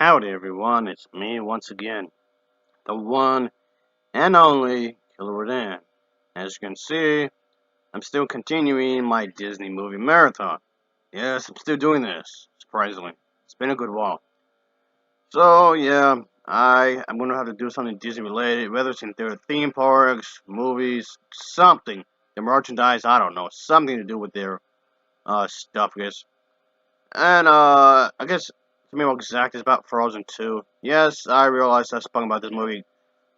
Howdy everyone, it's me once again, the one and only Killer Rodan. As you can see, I'm still continuing my Disney movie marathon. Yes, I'm still doing this, surprisingly. It's been a good while. So yeah, I'm gonna have to do something Disney related, whether it's in their theme parks, movies, something. The merchandise, I don't know, something to do with their stuff, I guess. And I guess to be more exact, it's about Frozen 2. Yes, I realize I've spoken about this movie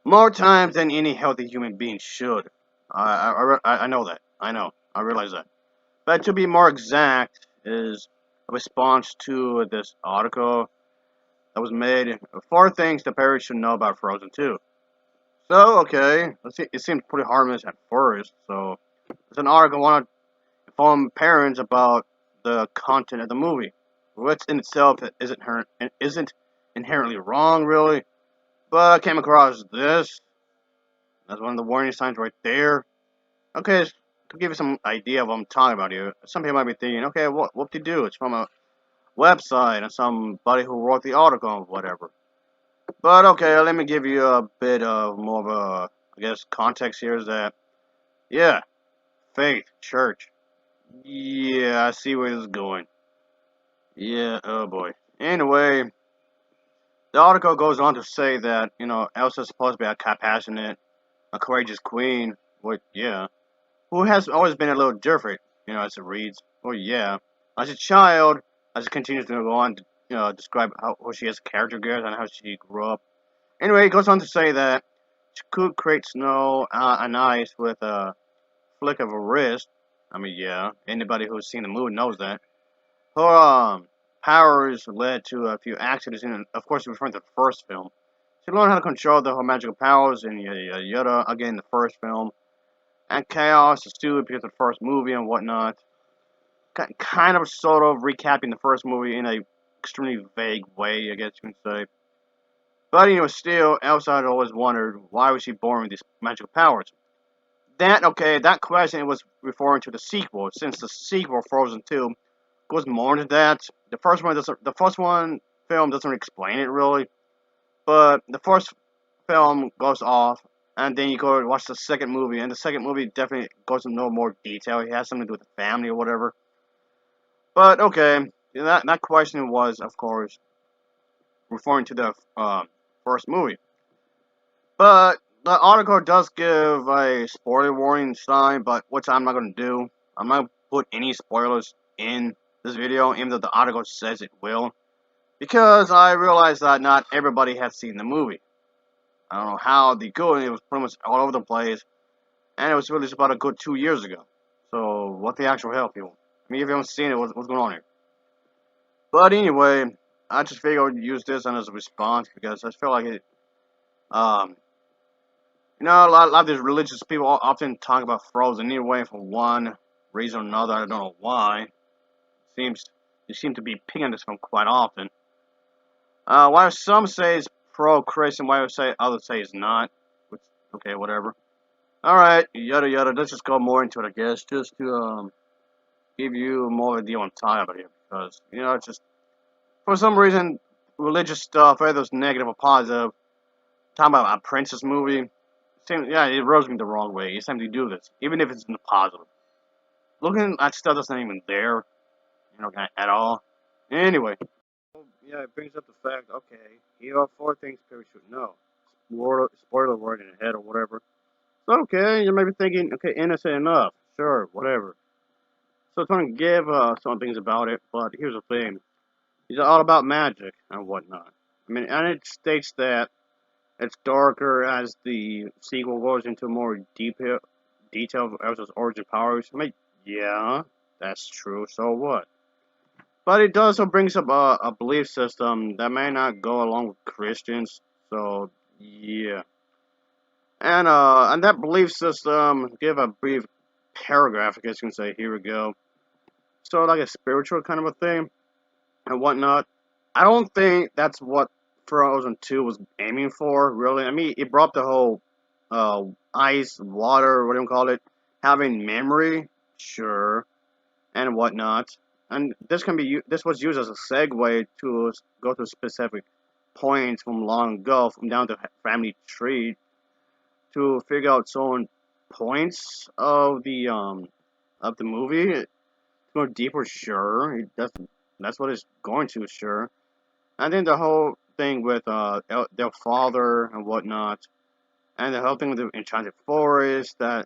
more times than any healthy human being should. I know that. I know. I realize that. But to be more exact, is a response to this article that was made. Four things the parents should know about Frozen 2. So, okay, it seems pretty harmless at first. So, it's an article I want to inform parents about the content of the movie, which in itself isn't inherently wrong, really. But I came across this. That's one of the warning signs right there. Okay, to give you some idea of what I'm talking about here, some people might be thinking, okay, what to do? It's from a website and somebody who wrote the article or whatever. But okay, let me give you a bit of more of a, I guess, context here is that, yeah, faith, church. Yeah, I see where this is going. Yeah, oh boy. Anyway, the article goes on to say that, Elsa's supposed to be a compassionate, a courageous queen. Well, yeah. Who has always been a little different, as it reads. Well, yeah. As a child, as it continues to go on to, describe how she has character goes and how she grew up. Anyway, it goes on to say that she could create snow and ice with a flick of a wrist. I mean, yeah. Anybody who's seen the movie knows that. Her powers led to a few accidents, and of course, referring to the first film. She learned how to control her magical powers in yada yada yada. Again, the first film, and chaos ensued because of the first movie and whatnot. Kind of, sort of recapping the first movie in a extremely vague way, I guess you can say. But still, Elsa had always wondered why was she born with these magical powers. That question was referring to the sequel, since the sequel, Frozen 2, goes more into that. The first one film doesn't explain it really, but the first film goes off, and then you go and watch the second movie, and the second movie definitely goes into no more detail. It has something to do with the family or whatever. But okay, that question was, of course, referring to the first movie. But the article does give a spoiler warning sign, but which I'm not going to do. I'm not going to put any spoilers in this video, even though the article says it will. Because I realize that not everybody has seen the movie. I don't know how the good, it was pretty much all over the place, and it was released about a good 2 years ago. So, what the actual hell, people? I mean, if you haven't seen it, what's going on here? But anyway, I just figured I would use this as a response because I feel like it, um, a lot of these religious people often talk about Frozen anyway for one reason or another. I don't know why. Seems you seem to be picking this from quite often. While some say it's pro-Christian, while others say it's not. Which, okay, whatever. All right, yada yada. Let's just go more into it, I guess, just to give you more of a deal on time about here, because it's just for some reason religious stuff, whether it's negative or positive. Talking about a princess movie, it rubs me the wrong way. It's time to do this, even if it's in the positive. Looking at stuff that's not even there, at all. Anyway, yeah, it brings up the fact. Okay, here are four things people should know. Spoiler word in the head or whatever. So, okay, you might be thinking, okay, innocent enough. Sure, whatever. So it's going to give some things about it, but here's the thing. It's all about magic and whatnot. I mean, and it states that it's darker as the sequel goes into more detail of Elsa's origin powers. I mean, yeah, that's true. So what? But it also brings up a belief system that may not go along with Christians. So yeah, and that belief system. Give a brief paragraph, I guess you can say. Here we go. So like a spiritual kind of a thing and whatnot. I don't think that's what Frozen 2 was aiming for, really. I mean, it brought the whole uh, ice, water, what do you call it, having memory, sure, and whatnot. And this was used as a segue to go to specific. points from long ago, from down to family tree, to figure out certain points of the movie. To go deeper, sure. That's what it's going to, sure. And then the whole thing with their father and whatnot, and the whole thing with the enchanted forest that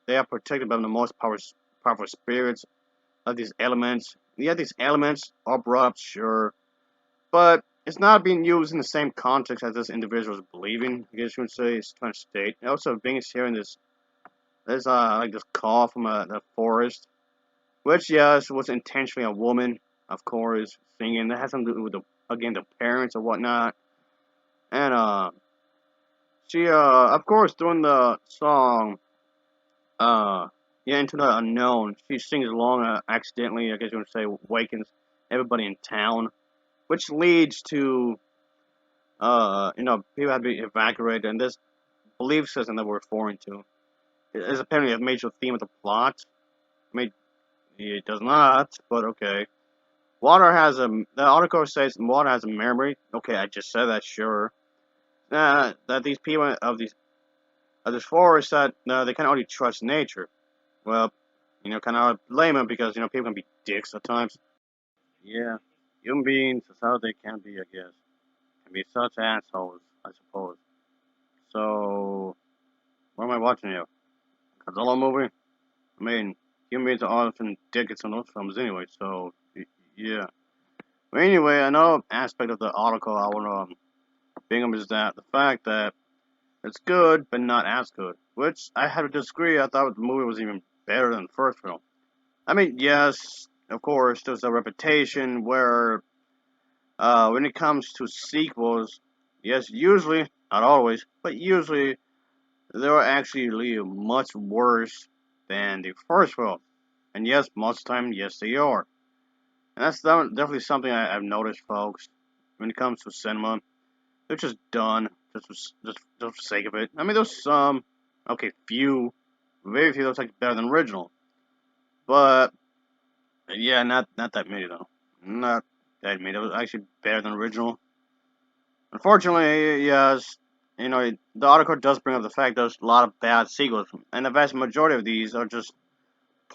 they are protected by the most powerful spirits of these elements. Yeah, these elements are brought up, sure, but it's not being used in the same context as this individual is believing. I guess you would say it's trying to state. And also, being hearing this, there's like this call from the forest, which yes was intentionally a woman, of course, singing. That has something to do with the parents or whatnot, and she of course during the song yeah, Into the Unknown, she sings along accidentally. I guess you would say wakens everybody in town, which leads to people have to be evacuated, and this belief system that we're referring to is apparently a major theme of the plot. I mean, it does not, but okay. The article says water has a memory. Okay, I just said that, sure. That these people of this forest that they can only trust nature. Well, kind of blame them because people can be dicks at times. Yeah, human beings is how they can be, I guess. Can be such assholes, I suppose. So, what am I watching here? Godzilla movie? I mean, human beings are often dicks in those films anyway, so, yeah. But anyway, another aspect of the article I want to bring up is that the fact that it's good, but not as good. Which I had to disagree. I thought the movie was even better than the first film. I mean, yes, of course, there's a reputation where, when it comes to sequels, yes, usually, not always, but usually, they're actually much worse than the first film. And yes, most of the time, yes, they are. And that's definitely something I've noticed, folks, when it comes to cinema. They're just done, just for the sake of it. I mean, there's some, okay, very few that's like better than original. But, yeah, not that many, though. Not that many. It was actually better than original. Unfortunately, yes, the article does bring up the fact there's a lot of bad sequels, and the vast majority of these are just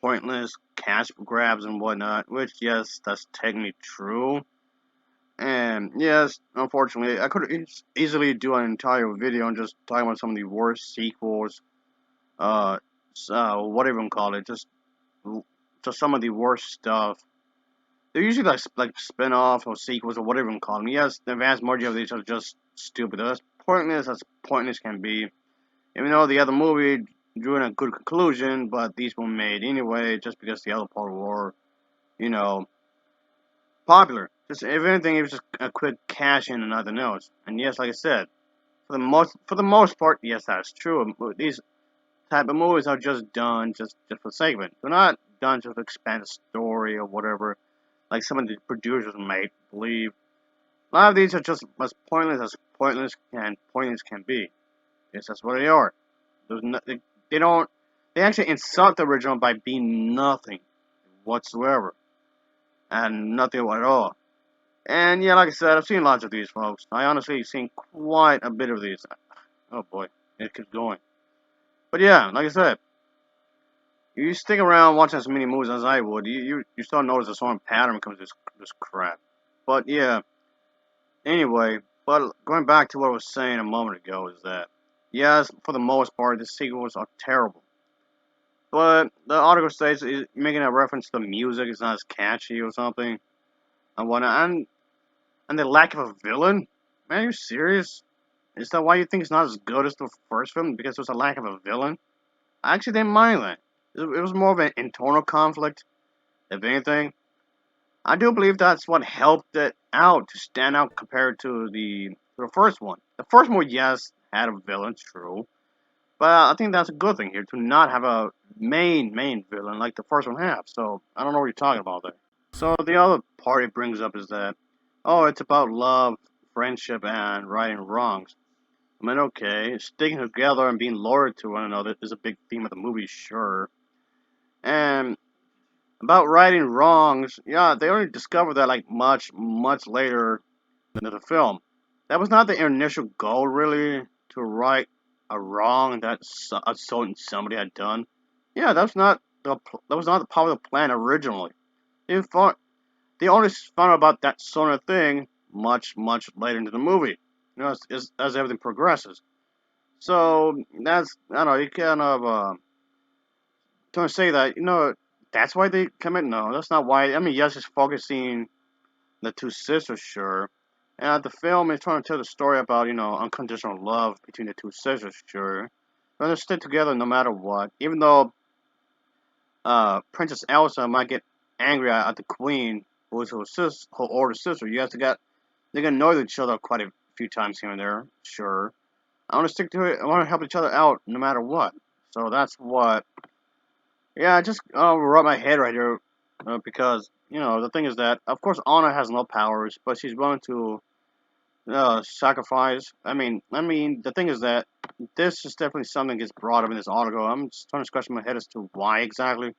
pointless cash grabs and whatnot, which, yes, that's technically true. And, yes, unfortunately, I could easily do an entire video on just talking about some of the worst sequels, whatever you call it, just some of the worst stuff. They're usually like spin-off or sequels or whatever you call them. Yes, the vast majority of these are just stupid. They're as pointless can be. Even though the other movie drew in a good conclusion, but these were made anyway just because the other part were, you know, popular. Just if anything, it was just a quick cash in and nothing else. And yes, like I said, for the most part, yes, that's true. These type of movies are just done just for the sake of it. They're not done just to expand the story or whatever, like some of the producers might believe. A lot of these are just as pointless can be. Yes, that's what they are. They don't. They actually insult the original by being nothing whatsoever and nothing at all. And yeah, like I said, I've seen lots of these, folks. I honestly seen quite a bit of these. Oh boy, it keeps going. But yeah, like I said, you stick around watching as many movies as I would, you start noticing a certain pattern comes this crap. But yeah, anyway, but going back to what I was saying a moment ago is that yes, for the most part, the sequels are terrible. But the article states it's making a reference to the music is not as catchy or something and whatnot, and the lack of a villain. Man, are you serious? Is that why you think it's not as good as the first film? Because there's a lack of a villain? I actually didn't mind that. It was more of an internal conflict, if anything. I do believe that's what helped it out to stand out compared to the first one. The first one, yes, had a villain, true, but I think that's a good thing here to not have a main villain like the first one have. So I don't know what you're talking about there. So the other part it brings up is that, oh, it's about love, friendship, and righting wrongs. I mean, okay, sticking together and being loyal to one another is a big theme of the movie, sure. And about righting wrongs, yeah, they only discovered that like much later into the film. That was not the initial goal, really, to right a wrong that a certain somebody had done. Yeah, that was not the part of the plan originally. They thought they only found out about that sort of thing much later into the movie. As everything progresses. So that's I don't know. You kind of don't say that. That's why they come in. No, that's not why. I mean, yes, it's focusing the two sisters, sure. And the film is trying to tell the story about, unconditional love between the two sisters, sure. But they stick together no matter what. Even though Princess Elsa might get angry at the queen, who is her older sister. You guys they get annoyed with each other quite a few times here and there, sure. I want to stick to it. I want to help each other out no matter what. So that's what. Yeah, I just rub my head right here because the thing is that of course Anna has no powers, but she's willing to sacrifice. I mean, the thing is that this is definitely something that gets brought up in this article. I'm just trying to scratch my head as to why exactly.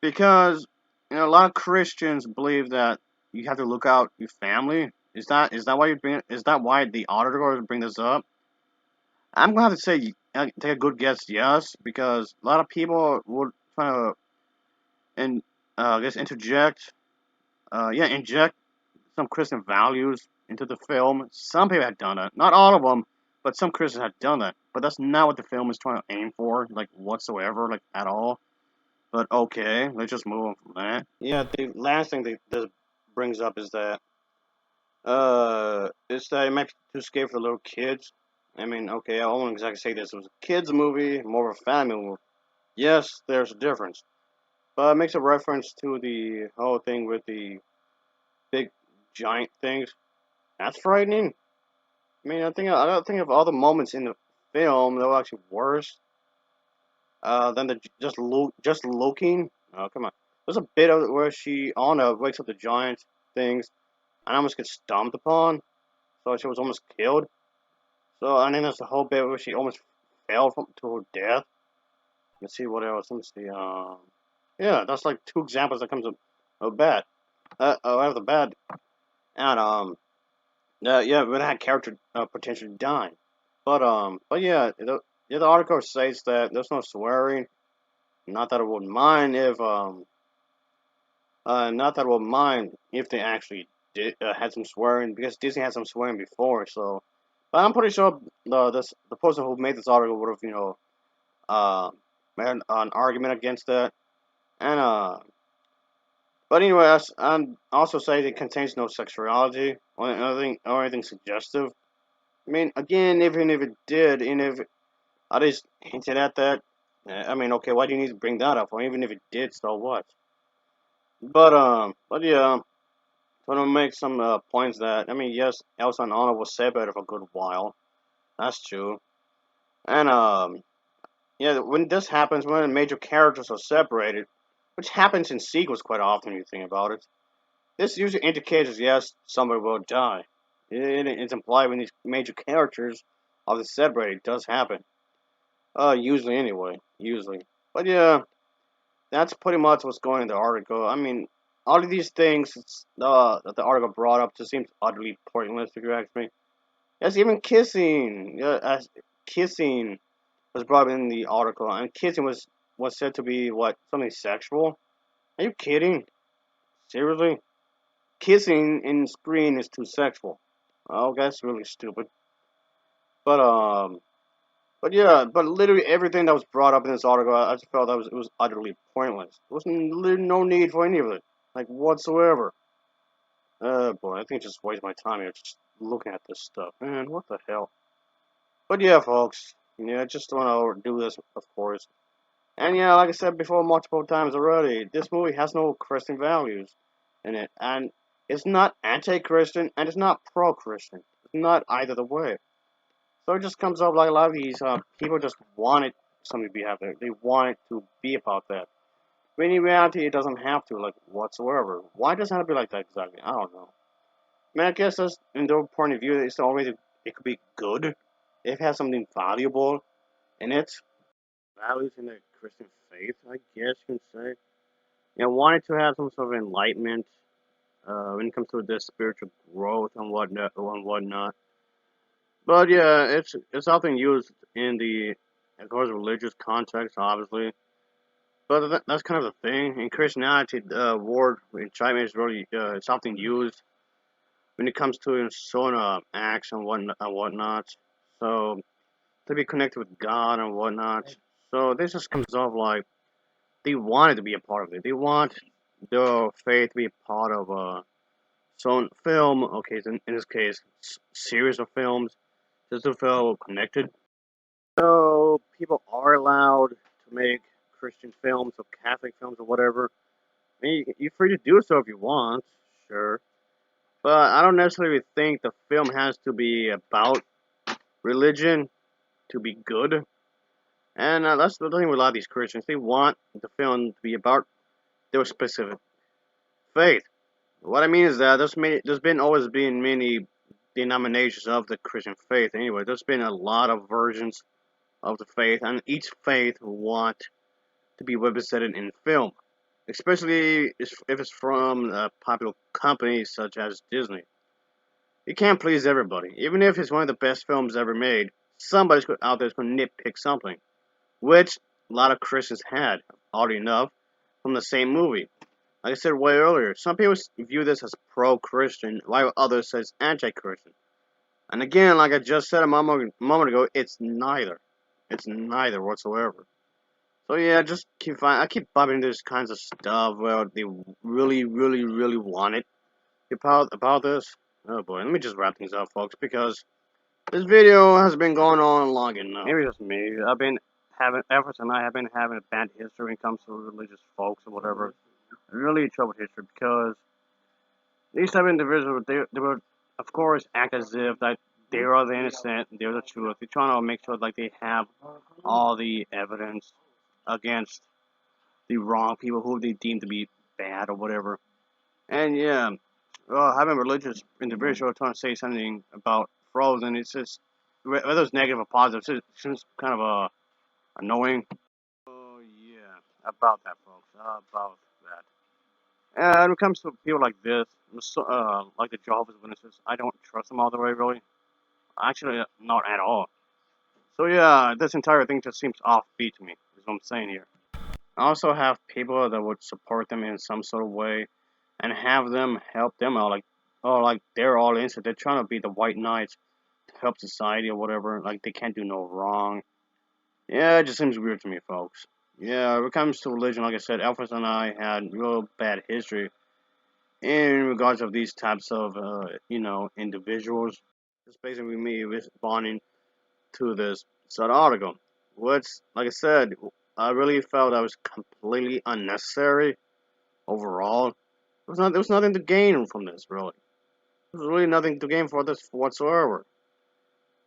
Because a lot of Christians believe that you have to look out your family. Is that why you bring? Is that why the article bring this up? I'm gonna have to say take a good guess, yes, because a lot of people would try to and I guess inject some Christian values into the film. Some people have done it, not all of them, but some Christians have done it. But that's not what the film is trying to aim for, like whatsoever, like at all. But okay, let's just move on from that. Yeah, the last thing that this brings up is that it might be too scary for the little kids. I mean, okay, I won't exactly say this. It was a kids movie, more of a family movie. Yes, there's a difference, but it makes a reference to the whole thing with the big giant things. That's frightening. I mean, I don't think of all the moments in the film that were actually worse than the just looking. Oh, come on. There's a bit of it where she Anna wakes up the giant things and almost gets stomped upon, so she was almost killed. So I think that's the whole bit where she almost fell to her death. Let's see what else. Let me see. Yeah, that's like two examples that comes of bad. Out of the bad, and yeah, when that character potentially dying. But yeah, the article says that there's no swearing. Not that I wouldn't mind if not that I would mind if they actually had some swearing because Disney had some swearing before. So, but I'm pretty sure the person who made this article would have uh made an argument against that. And but anyway, I'm also saying it contains no sexuality or anything suggestive. I mean, again, even if it did, and if I just hinted at that, I mean, okay, why do you need to bring that up? Or even if it did, so what? But yeah, trying to make some points that I mean, yes, Elsa and Anna was separated for a good while. That's true. And yeah, when this happens, when major characters are separated, which happens in sequels quite often, you think about it. This usually indicates yes, somebody will die. It's implied when these major characters are separated. It does happen. Usually anyway. Usually. But yeah, that's pretty much what's going in the article. I mean, all of these things that the article brought up just seems utterly pointless if you ask me. Yes, even kissing. Yeah, as kissing was brought up in the article, and kissing was said to be what something sexual. Are you kidding? Seriously? Kissing in screen is too sexual. Oh, that's really stupid. But but yeah, but literally everything that was brought up in this article, I just felt that it was utterly pointless. There was no need for any of it, like whatsoever. Boy, I think I just waste my time here just looking at this stuff. Man, what the hell? But yeah, folks, yeah, I just want to do this, of course. And yeah, like I said before multiple times already, this movie has no Christian values in it, and it's not anti-Christian and it's not pro-Christian. It's not either the way. So it just comes up like a lot of these people just wanted something to be happening. They want it to be about that. When in reality, it doesn't have to, like, whatsoever. Why does it have to be like that exactly? I don't know. I mean, I guess that's, in their point of view, it could be good if it has something valuable in it. Values in the Christian faith, I guess you can say. You know, wanted to have some sort of enlightenment. when it comes to this spiritual growth and whatnot. But yeah, it's often used in the, of course, religious context, obviously. But that's kind of the thing in Christianity. The word enchantment is really it's often used when it comes to sort of acts and whatnot. So to be connected with God and whatnot. So this just comes off like they wanted to be a part of it. They want their faith to be a part of a some film. Okay, so in this case, series of films just to feel connected. So people are allowed to make Christian films or Catholic films or whatever. I mean, you're free to do so if you want, sure. But I don't necessarily think the film has to be about religion to be good. And that's the thing with a lot of these Christians. They want the film to be about their specific faith. What I mean is that there's been always been many denominations of the Christian faith. Anyway, there's been a lot of versions of the faith, and each faith want to be represented in film, especially if it's from popular companies such as Disney. You can't please everybody, even if it's one of the best films ever made. Somebody's out there's going to nitpick something, which a lot of Christians had, oddly enough, from the same movie. Like I said way earlier, some people view this as pro-Christian, while others says anti-Christian. And again, like I just said a moment ago, it's neither. It's neither whatsoever. So yeah, just I keep bumping into this kinds of stuff where they really want it about this. Oh boy, let me just wrap things up, folks, because this video has been going on long enough. Maybe just me. I've been having efforts, and I have been having a bad history when it comes to religious folks or whatever. Really troubled history because these type of individuals, they will, of course, act as if that they are the innocent, they're the truth. They're trying to make sure like they have all the evidence against the wrong people who they deem to be bad or whatever. And yeah, well, having a religious individual trying to say something about Frozen, it's just whether it's negative or positive, it seems kind of annoying. Oh yeah, about that, folks, about that. And when it comes to people like this, like the Jehovah's Witnesses, I don't trust them all the way, really. Actually, not at all. So yeah, this entire thing just seems offbeat to me, is what I'm saying here. I also have people that would support them in some sort of way and have them help them out, like, oh, like they're all into, they're trying to be the white knights to help society or whatever, like they can't do no wrong. Yeah, it just seems weird to me, folks. Yeah, when it comes to religion, like I said, Alphas and I had real bad history in regards of these types of, individuals. Just basically me responding to this said article, which, like I said, I really felt that was completely unnecessary overall. There was nothing to gain from this, really. There was really nothing to gain for this whatsoever.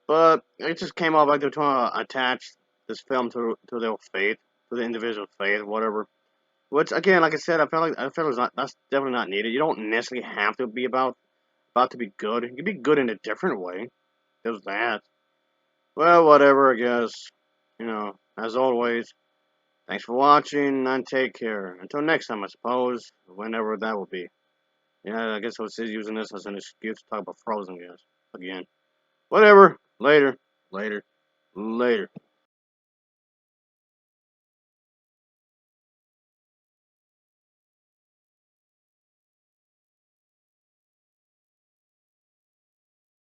But it just came out like they're trying to attach this film to their faith, to the individual faith, whatever. Which again, like I said, I feel it's not that's definitely not needed. You don't necessarily have to be about to be good. You can be good in a different way. There's that. Well, whatever, I guess. As always, thanks for watching and take care. Until next time, I suppose, whenever that will be. Yeah, I guess I was using this as an excuse to talk about Frozen, guys. Again. Whatever. Later. Later. Later.